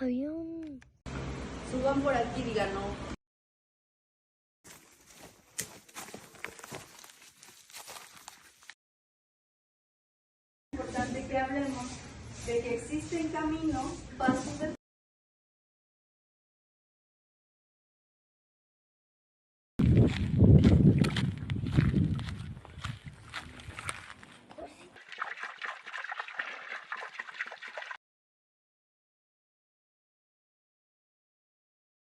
Avión. Suban por aquí, digan no. Es importante que hablemos de que existen caminos, pasos de